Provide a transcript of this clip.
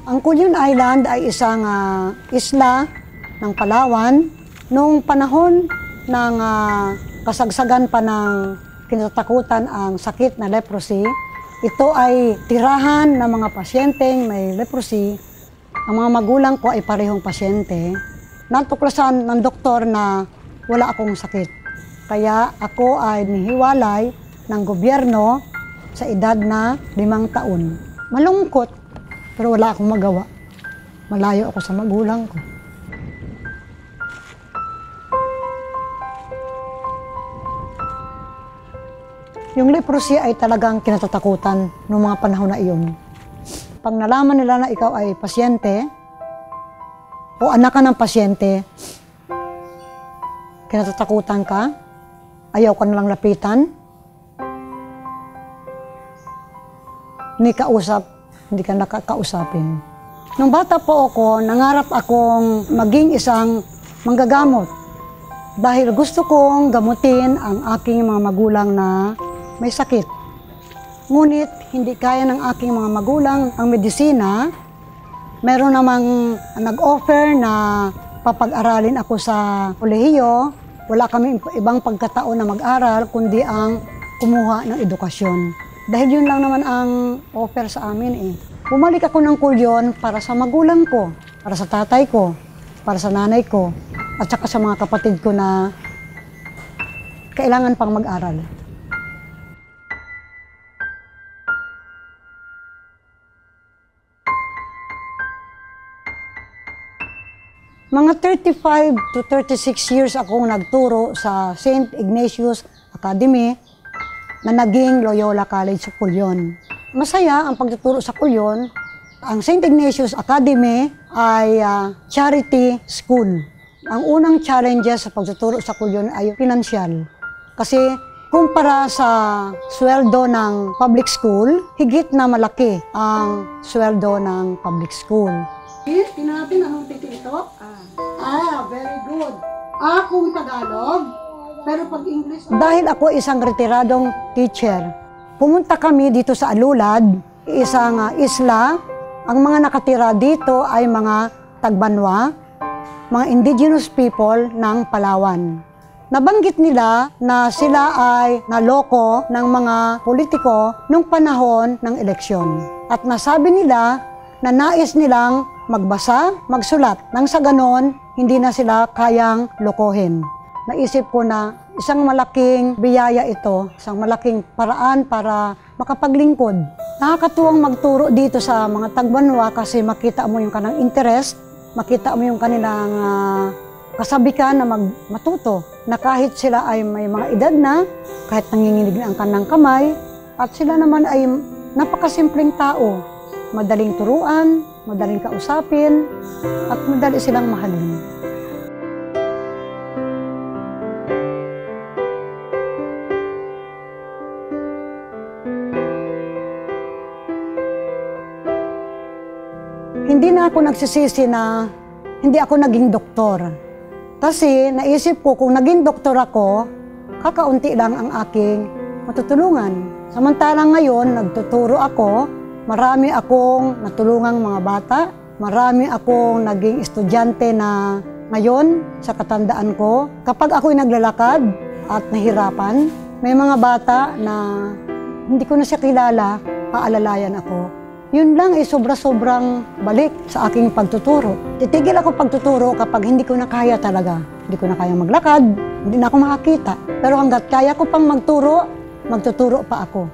Ang Culion Island ay isang isla ng Palawan. Noong panahon ng kasagsagan pa ng kinatatakutan ang sakit na leprosy, ito ay tirahan ng mga pasyenteng may leprosy. Ang mga magulang ko ay parehong pasyente. Natuklasan ng doktor na wala akong sakit. Kaya ako ay nihiwalay ng gobyerno sa edad na 5 taon. Malungkot, pero wala akong magawa. Malayo ako sa magulang ko. Yung leprosy ay talagang kinatatakutan noong mga panahon na iyon. Pag nalaman nila na ikaw ay pasyente o anak ka ng pasyente, kinatatakutan ka, ayaw ka nalang lapitan, hindi ka nakakausapin. Nung bata po ako, nangarap akong maging isang manggagamot dahil gusto kong gamutin ang aking mga magulang na may sakit. Ngunit hindi kaya ng aking mga magulang ang medisina. Meron namang nag-offer na papag-aralin ako sa kolehiyo. Wala kami ibang pagkataon na mag-aral kundi ang kumuha ng edukasyon. Dahil yun lang naman ang offer sa amin eh. Bumalik ako ng Culion para sa magulang ko, para sa tatay ko, para sa nanay ko, at saka sa mga kapatid ko na kailangan pang mag-aral. Mga 35 to 36 years akong nagturo sa St. Ignatius Academy na naging Loyola College sa Culion. Masaya ang pagtuturo sa Culion. Ang St. Ignatius Academy ay charity school. Ang unang challenges sa pagtuturo sa Culion ay pinansyal. Kasi kumpara sa sweldo ng public school, higit na malaki ang sweldo ng public school. Tingnan natin anong titik ito. Very good. Kung Tagalog, pero pag English... Dahil ako isang retiradong teacher, pumunta kami dito sa Alulad, isang isla. Ang mga nakatira dito ay mga Tagbanwa, mga indigenous people ng Palawan. Nabanggit nila na sila ay naloko ng mga politiko nung panahon ng eleksyon. At nasabi nila na nais nilang magbasa, magsulat. Nang sa ganon, hindi na sila kayang lokohin. Naisip ko na isang malaking biyaya ito, isang malaking paraan para makapaglingkod. Nakakatuwang magturo dito sa mga Tagbanwa kasi makita mo yung kanang interest, makita mo yung kanilang kasabikan na matuto. Na kahit sila ay may mga edad na, kahit nanginginig na ang kanang kamay, at sila naman ay napakasimpleng tao. Madaling turuan, madaling kausapin, at madali silang mahalin. Hindi na ako nagsisisi na hindi ako naging doktor. Kasi naisip ko kung naging doktor ako, kakaunti lang ang aking matutulungan. Samantalang ngayon, nagtuturo ako, marami akong natulungang mga bata, marami akong naging estudyante na ngayon sa katandaan ko. Kapag ako'y naglalakad at nahirapan, may mga bata na hindi ko na siya kilala, aalalayan ako. Yun lang ay sobra-sobrang balik sa aking pagtuturo. Titigil ako pagtuturo kapag hindi ko na kaya talaga. Hindi ko na kaya maglakad, hindi na ako makakita. Pero hanggat kaya ko pang magturo, magtuturo pa ako.